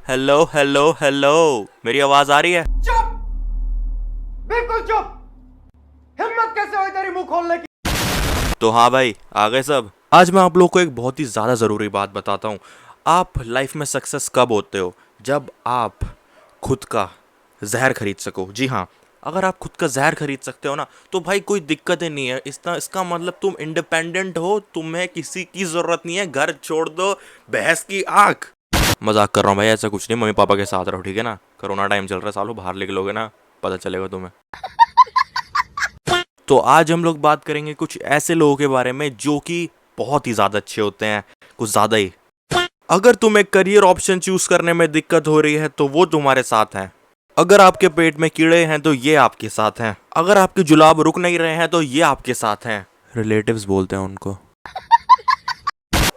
Hello hello hello, मेरी आवाज आ रही है? चुप, बिल्कुल चुप। हिम्मत कैसे हुई तेरी मुंह खोलने की? तो हाँ भाई, आ गए सब। आज मैं आप लोग को एक बहुत ही ज़्यादा ज़रूरी बात बताता हूँ। आप लाइफ में सक्सेस कब होते हो? जब आप खुद का जहर खरीद सको। जी हाँ, अगर आप खुद का जहर खरीद सकते हो ना, तो भाई कोई दिक्कत ही नहीं है। इसका मतलब तुम इंडिपेंडेंट हो, तुम्हें किसी की ज़रूरत नहीं है। घर छोड़ दो, भैंस की आँख। मजाक कर रहा हूँ भाई, ऐसा कुछ नहीं। मम्मी पापा के साथ रहो, ठीक है ना? कोरोना टाइम चल रहा है, सालों बाहर निकलोगे ना, पता चलेगा तुम्हें। तो आज हम लोग बात करेंगे कुछ ऐसे लोगों के बारे में जो कि बहुत ही ज़्यादा अच्छे होते हैं, कुछ ज़्यादा ही। अगर तुम्हें करियर ऑप्शन चूज करने में दिक्कत हो रही है तो वो तुम्हारे साथ हैं। अगर आपके पेट में कीड़े हैं तो ये आपके साथ हैं। अगर आपके जुलाब रुक नहीं रहे हैं तो ये आपके साथ हैं। रिलेटिव्स बोलते हैं उनको।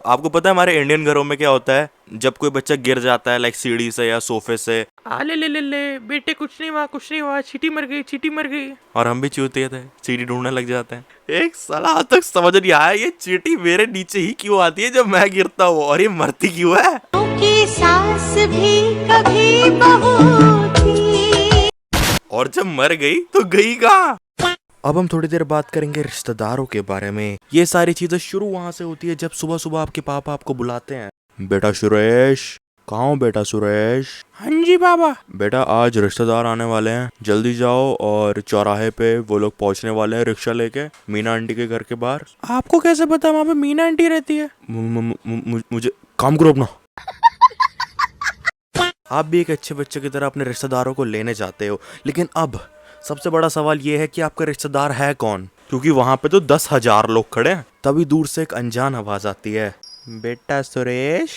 आपको पता है हमारे इंडियन घरों में क्या होता है? जब कोई बच्चा गिर जाता है, लाइक सीढ़ी से या सोफे से, ले ले ले ले बेटे, कुछ नहीं हुआ, चींटी मर गई, चींटी मर गई। और हम भी चूतिए थे, सीढ़ी ढूंढने लग जाते हैं। एक साला आज तक समझ नहीं आया ये चींटी मेरे नीचे ही क्यों आती है जब मैं गिरता हूँ, और ये मरती क्यों है? की सास भी कभी बहू थी। और जब मर गई तो गई कहाँ? अब हम थोड़ी देर बात करेंगे रिश्तेदारों के बारे में। ये सारी चीजें शुरू वहां से होती है जब सुबह सुबह आपके पापा आपको बुलाते हैं, बेटा सुरेश। कहाँ हो बेटा सुरेश? हाँ जी बाबा। बेटा आज रिश्तेदार आने वाले हैं, जल्दी जाओ। और चौराहे पे वो लोग पहुंचने वाले हैं रिक्शा लेके, मीना आंटी के घर के बाहर। आपको कैसे पता वहाँ पे मीना आंटी रहती है? मुझे काम करो अपना। आप भी एक अच्छे बच्चे की तरह अपने रिश्तेदारों को लेने जाते हो, लेकिन अब सबसे बड़ा सवाल ये है कि आपका रिश्तेदार है कौन? क्योंकि वहां पे तो 10,000 लोग खड़े हैं। तभी दूर से एक अनजान आवाज आती है, बेटा सुरेश।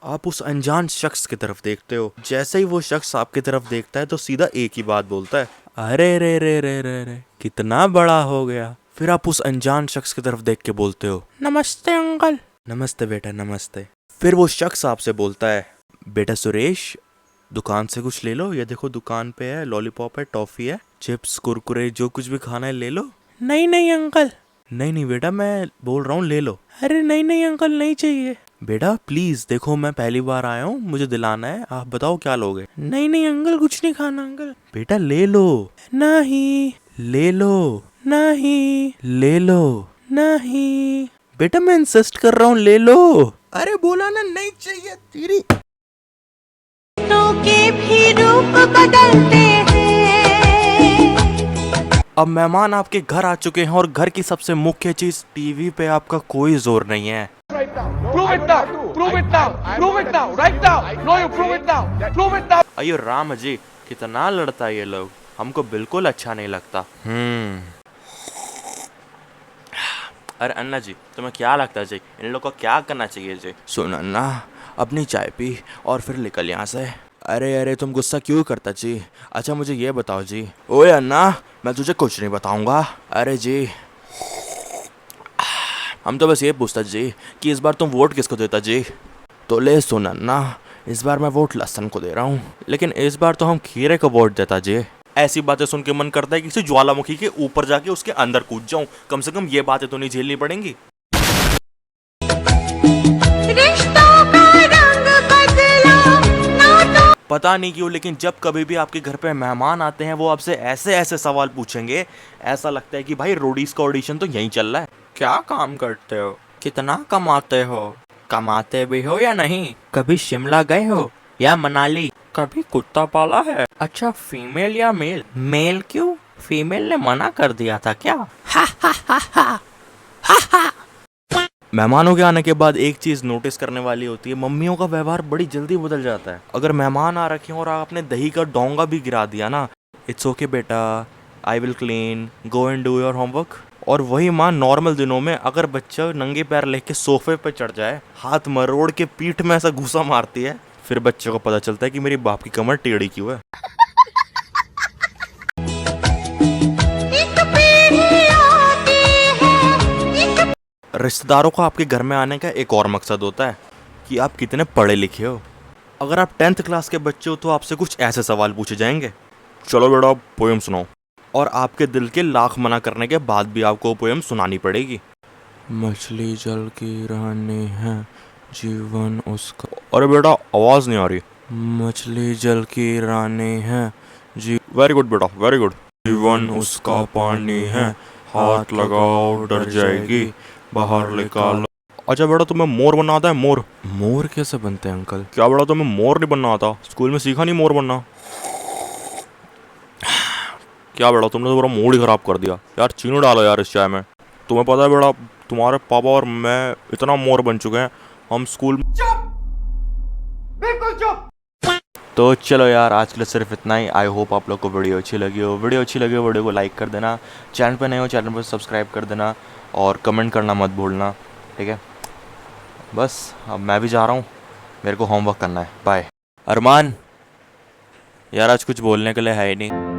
आप उस अनजान शख्स की तरफ देखते हो। जैसे ही वो शख्स आपकी तरफ देखता है तो सीधा एक ही बात बोलता है, अरे रे रे रे रे रे, कितना बड़ा हो गया। फिर आप उस अनजान शख्स की तरफ देख के बोलते हो, नमस्ते अंकल। नमस्ते बेटा, नमस्ते। फिर वो शख्स आपसे बोलता है, बेटा सुरेश, दुकान से कुछ ले लो। ये देखो दुकान पे है, लॉलीपॉप है, टॉफी है, चिप्स, कुरकुरे, जो कुछ भी खाना है ले लो। नहीं नहीं अंकल। नहीं नहीं बेटा, मैं बोल रहा हूँ ले लो। अरे नहीं नहीं अंकल, नहीं चाहिए। बेटा प्लीज देखो, मैं पहली बार आया हूँ, मुझे दिलाना है, आप बताओ क्या लोगे? नहीं नहीं अंकल, कुछ नहीं खाना अंकल। बेटा ले लो। नहीं ले लो। नहीं ले लो। नहीं। बेटा मैं इंसिस्ट कर रहा हूँ, ले लो। अरे बोला ना नहीं चाहिए तेरी। के भी रूप बदलते हैं। अब मेहमान आपके घर आ चुके हैं और घर की सबसे मुख्य चीज, टीवी पे आपका कोई जोर नहीं है। Prove it now, prove it now, prove it now, right now. No, you prove it now, prove it now. अयो राम जी, कितना लड़ता है ये लोग, हमको बिल्कुल अच्छा नहीं लगता। अरे अन्ना जी, तुम्हें क्या लगता है जी, इन लोग को क्या करना चाहिए जी? सुन अन्ना, अपनी चाय पी और फिर निकल यहाँ से। अरे अरे तुम गुस्सा क्यों करता जी? अच्छा मुझे ये बताओ जी। ओए अन्ना, मैं तुझे कुछ नहीं बताऊंगा। अरे जी, हम तो बस ये पूछता जी कि इस बार तुम वोट किसको देता जी? तो ले सुन अन्ना, इस बार मैं वोट लहसन को दे रहा हूँ, लेकिन इस बार तो हम खीरे को वोट देता जी। ऐसी बातें सुन के मन करता है कि किसी ज्वालामुखी के ऊपर जाके उसके अंदर कूद जाऊं। कम से कम ये बातें तो नहीं झेलनी पड़ेंगी। पता नहीं क्यों, लेकिन जब कभी भी आपके घर पे मेहमान आते हैं वो आपसे ऐसे ऐसे सवाल पूछेंगे, ऐसा लगता है कि भाई रोडीज का ऑडिशन तो यहीं चल रहा है। क्या काम करते हो? कितना कमाते हो? कमाते भी हो या नहीं? कभी शिमला गए हो या मनाली? कभी कुत्ता पाला है? अच्छा फीमेल या मेल? मेल क्यों? फीमेल ने मना कर दिया था क्या? हा हा हा हा हा हा। मेहमानों के आने के बाद एक चीज नोटिस करने वाली होती है, मम्मियों का व्यवहार बड़ी जल्दी बदल जाता है। अगर मेहमान आ रखे हैं और आपने दही का डोंगा भी गिरा दिया ना, इट्स ओके बेटा, I will clean, go and do your homework. और वही माँ नॉर्मल दिनों में अगर बच्चा नंगे पैर लेके सोफे पे चढ़ जाए, हाथ मरोड़ के पीठ में ऐसा घुसा मारती है, फिर बच्चे को पता चलता है कि मेरी बाप की कमर टेढ़ी क्यों है। रिश्तेदारों को आपके घर में आने का एक और मकसद होता है कि आप कितने पढ़े लिखे हो। अगर आप 10th क्लास के बच्चे हो तो आपसे कुछ ऐसे सवाल पूछे जाएंगे, चलो बेटा पोएम सुनाओ। और आपके दिल के लाख मना करने के बाद भी आपको पोएम सुनानी पड़ेगी। मछली जल की रानी है, जीवन उसका। अरे बेटा आवाज नहीं आ रही, मछली जल की रानी है जी। वेरी गुड बेटा, वेरी गुड। जीवन उसका पानी है, हाथ लगाओ डर जाएगी, बाहर निकालो। अच्छा बेटा, तुम्हें मोर बनना आता है? मोर? मोर कैसे बनते हैं अंकल? क्या बेटा, तुम्हें मोर नहीं बनना आता? स्कूल में सीखा नहीं मोर बनना? क्या बेटा, तुमने तो पूरा मूड ही खराब कर दिया यार। चीनी डालो यार इस चाय में। तुम्हें पता है बेटा, तुम्हारे पापा और मैं इतना मोर बन चुके हैं, हम स्कूल। चुप, बिल्कुल चुप। तो चलो यार, आज के लिए सिर्फ इतना ही। आई होप आप लोग को वीडियो अच्छी लगी हो। वीडियो को लाइक कर देना, चैनल पे नए हो चैनल पर सब्सक्राइब कर देना, और कमेंट करना मत भूलना, ठीक है? बस अब मैं भी जा रहा हूँ, मेरे को होमवर्क करना है। बाय। अरमान यार, आज कुछ बोलने के लिए है ही नहीं।